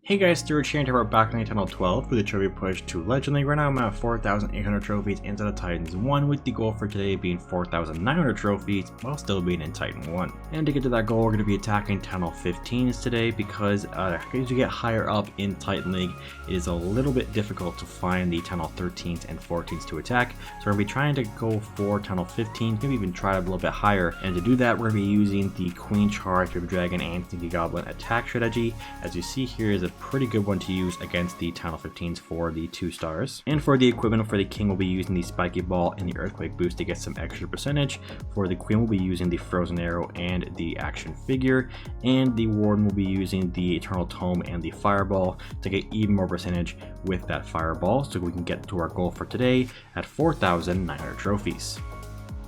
Hey guys, Sturge here, and we're back on Channel 12 for the trophy push to Legendary. Right now I'm at 4,800 trophies into the Titans 1, with the goal for today being 4,900 trophies while still being in Titan 1. And to get to that goal, we're going to be attacking Channel 15s today because as you get higher up in Titan League, it is a little bit difficult to find the Channel 13s and 14s to attack. So we're going to be trying to go for Channel 15, maybe even try it a little bit higher. And to do that, we're going to be using the Queen Charge, Baby Dragon, and Stinky Goblin attack strategy. As you see here is a pretty good one to use against the Channel 15s for the 2 stars. And for the equipment for the King, we'll be using the Spiky Ball and the Earthquake Boost to get some extra percentage. For the Queen, we'll be using the Frozen Arrow and the Action Figure. And the Warden will be using the Eternal Tome and the Fireball to get even more percentage with that Fireball, so we can get to our goal for today at 4,900 trophies.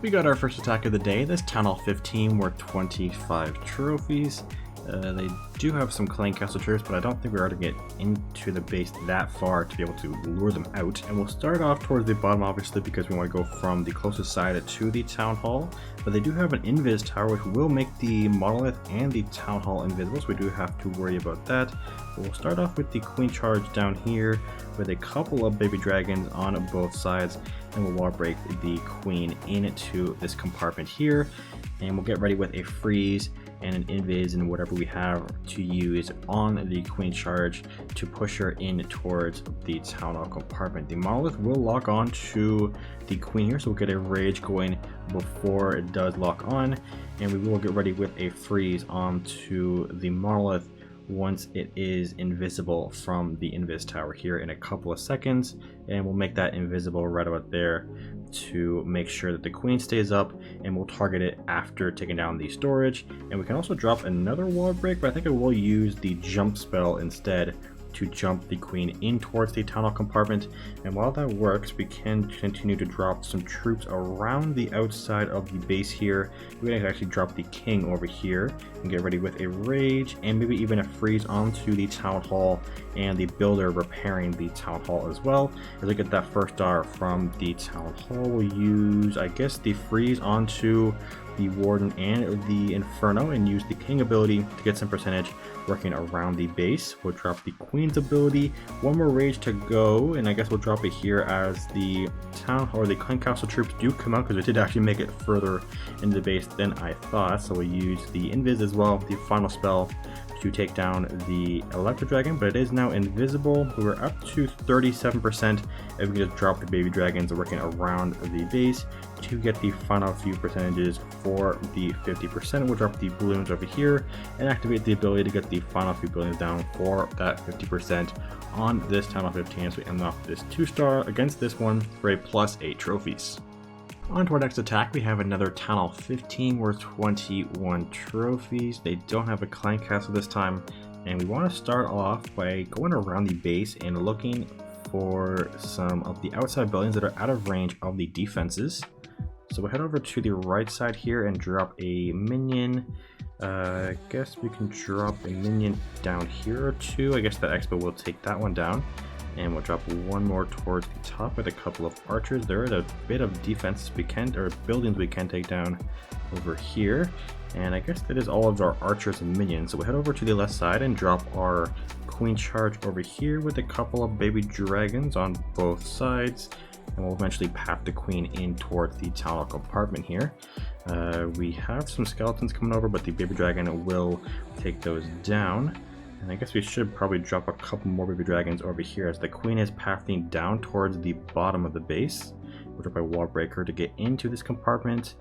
We got our first attack of the day. This Channel 15 worth 25 trophies. They do have some Clan Castle troops, but I don't think we're going to get into the base that far to be able to lure them out. And we'll start off towards the bottom, obviously, because we want to go from the closest side to the Town Hall. But they do have an Invis Tower, which will make the Monolith and the Town Hall invisible, so we do have to worry about that. But we'll start off with the Queen Charge down here with a couple of Baby Dragons on both sides, and we'll wall break the Queen into this compartment here. And we'll get ready with a freeze and an invis and whatever we have to use on the Queen Charge to push her in towards the Town Hall compartment. The Monolith will lock on to the Queen here, so we'll get a rage going before it does lock on, and we will get ready with a freeze onto the Monolith once it is invisible from the Invis Tower here in a couple of seconds. And we'll make that invisible right about there to make sure that the Queen stays up, and we'll target it after taking down the storage. And we can also drop another wall break, but I think I will use the jump spell instead to jump the Queen in towards the Town Hall compartment. And while that works, we can continue to drop some troops around the outside of the base here. We're going to actually drop the King over here and get ready with a rage and maybe even a freeze onto the Town Hall, and the builder repairing the Town Hall as well. As we get that first star from the Town Hall, we'll use, I guess, the freeze onto the Warden and the Inferno and use the King ability to get some percentage working around the base. We'll drop the Queen's ability, one more rage to go, and I guess we'll drop it here as the Town Hall or the Clan Castle troops do come out, because we did actually make it further into the base than I thought. So we'll use the Invis as well, the final spell, to take down the Electro Dragon, but it is now invisible. We're up to 37%, and we can just drop the Baby Dragons working around the base to get the final few percentages for the 50%. We'll drop the balloons over here and activate the ability to get the final few balloons down for that 50% on this Town Hall 15, so we end off this 2-star against this one for a +8 trophies. On to our next attack, we have another Town Hall 15 worth 21 trophies. They don't have a Clan Castle this time, and we want to start off by going around the base and looking for some of the outside buildings that are out of range of the defenses. So we'll head over to the right side here and drop a minion. I guess we can drop a minion down here or two. I guess the Expo will take that one down. And we'll drop one more towards the top with a couple of archers. There is a bit of defense we can, or buildings we can take down over here. And I guess that is all of our archers and minions. So we'll head over to the left side and drop our Queen Charge over here with a couple of Baby Dragons on both sides. And we'll eventually path the Queen in towards the Town Hall compartment here. We have some skeletons coming over, but the Baby Dragon will take those down. And I guess we should probably drop a couple more Baby Dragons over here as the Queen is pathing down towards the bottom of the base. We'll drop a wall breaker to get into this compartment,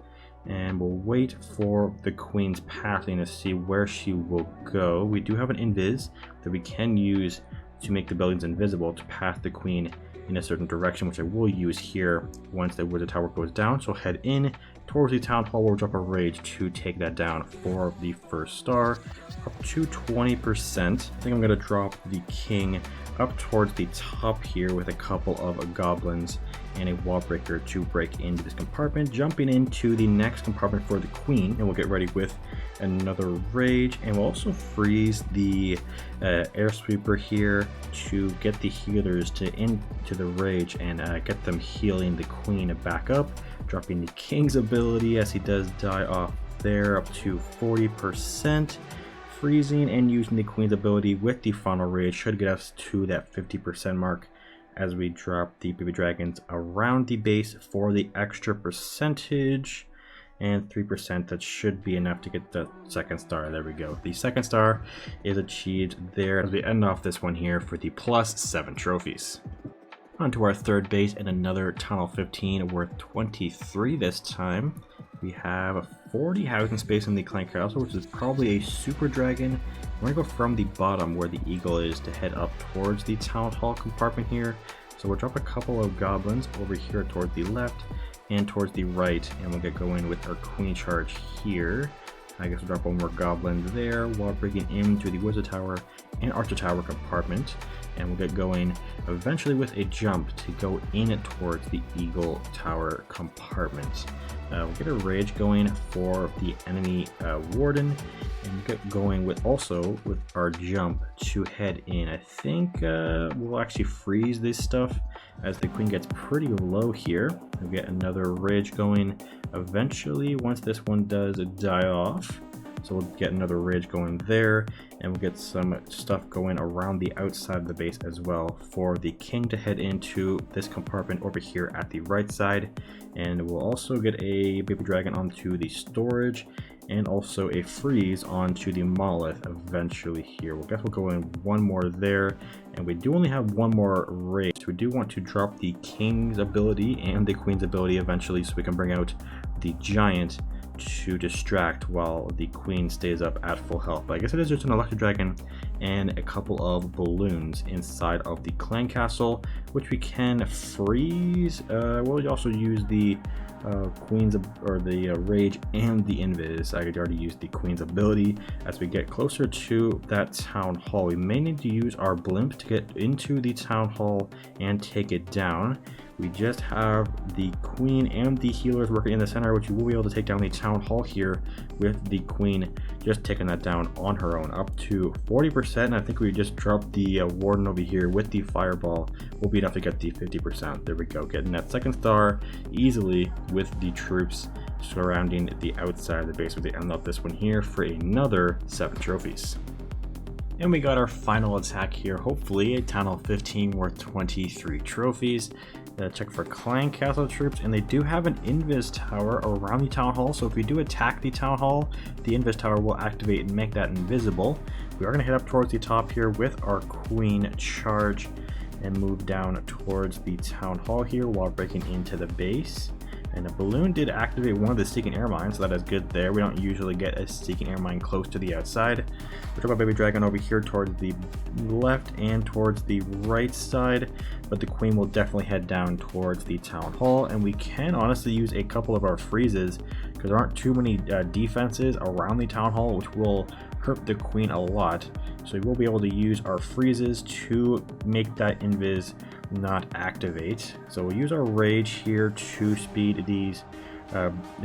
and we'll wait for the Queen's pathing to see where she will go. We do have an invis that we can use to make the buildings invisible to path the Queen in a certain direction, which I will use here once the Wizard Tower goes down. So head in towards the Town Hall. We'll drop a rage to take that down for the first star, up to 20%. I think I'm going to drop the King up towards the top here with a couple of goblins and a wall breaker to break into this compartment, jumping into the next compartment for the Queen. And we'll get ready with another rage, and we'll also freeze the air sweeper here to get the healers into the rage and get them healing the Queen back up, dropping the King's ability as he does die off there, up to 40%. freezing and using the Queen's ability with the final rage should get us to that 50% mark as we drop the baby dragons around the base for the extra percentage. And 3%, that should be enough to get the second star. There we go. The second star is achieved there as we end off this one here for the +7 trophies. On to our third base and another tunnel 15 worth 23 this time. We have 40 housing space in the clan castle, which is probably a super dragon. We're gonna go from the bottom where the eagle is to head up towards the town hall compartment here. So we'll drop a couple of goblins over here towards the left and towards the right, and we'll get going with our queen charge here. I guess we'll drop one more goblin there while breaking into the wizard tower and archer tower compartment, and we'll get going eventually with a jump to go in towards the eagle tower compartment. We'll get a rage going for the enemy warden, and get going with also with our jump to head in. I think we'll actually freeze this stuff as the queen gets pretty low here. We'll get another rage going eventually once this one does die off. So we'll get another rage going there, and we'll get some stuff going around the outside of the base as well for the king to head into this compartment over here at the right side. And we'll also get a baby dragon onto the storage and also a freeze onto the monolith eventually here. We'll go in one more there, and we do only have one more rage. We do want to drop the king's ability and the queen's ability eventually so we can bring out the giant to distract while the queen stays up at full health. But I guess it is just an electric dragon and a couple of balloons inside of the clan castle, which we can freeze. We'll also use the queen's or the rage and the invis. I already used the queen's ability. As we get closer to that town hall, we may need to use our blimp to get into the town hall and take it down. We just have the queen and the healers working in the center, which we will be able to take down the town hall here with the queen just taking that down on her own up to 40%. And I think we just dropped the warden over here with the fireball will be enough to get the 50%. There we go, getting that second star easily with the troops surrounding the outside of the base. We end up this one here for another 7 trophies. And we got our final attack here, hopefully a tunnel 15 worth 23 trophies. Check for clan castle troops, and they do have an invis tower around the town hall, so if we do attack the town hall, the invis tower will activate and make that invisible. We are going to head up towards the top here with our queen charge and move down towards the town hall here while breaking into the base. And a balloon did activate one of the seeking air mines, so that is good there. We don't usually get a seeking air mine close to the outside. We drop a baby dragon over here towards the left and towards the right side, but the queen will definitely head down towards the town hall. And we can honestly use a couple of our freezes because there aren't too many defenses around the town hall, which will hurt the queen a lot. So we will be able to use our freezes to make that invis not activate. So we'll use our rage here to speed these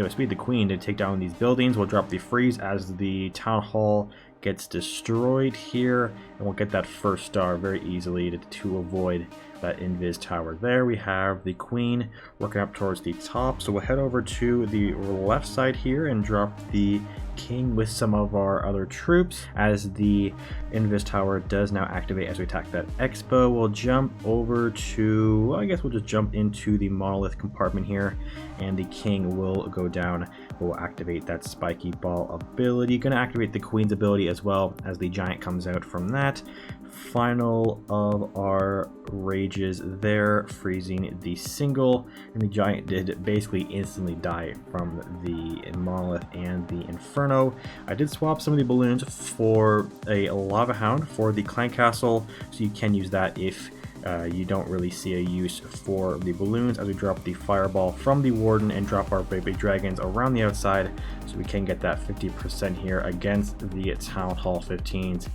speed the queen to take down these buildings. We'll drop the freeze as the town hall gets destroyed here, and we'll get that first star very easily to avoid that invis tower. There we have the queen working up towards the top, so we'll head over to the left side here and drop the king with some of our other troops as the invis tower does now activate as we attack that expo. We'll jump over to, well, I guess we'll just jump into the monolith compartment here, and the king will go down. We'll activate that spiky ball ability. Gonna activate the queen's ability as well as the giant comes out from that. Final of our rages there, freezing the single, and the giant did basically instantly die from the monolith and the inferno. I did swap some of the balloons for a lava hound for the clan castle, so you can use that if you don't really see a use for the balloons, as we drop the fireball from the warden and drop our baby dragons around the outside so we can get that 50% here against the town hall 15s.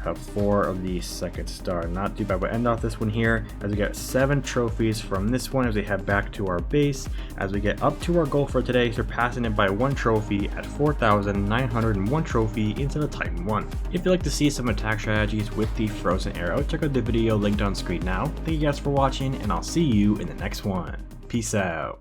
Have 4 of the second star, not too bad. We'll end off this one here as we get 7 trophies from this one as we head back to our base as we get up to our goal for today, surpassing it by 1 trophy at 4,901 trophy into the Titan 1. If you'd like to see some attack strategies with the frozen arrow, check out the video linked on screen now. Thank you guys for watching, and I'll see you in the next one. Peace out.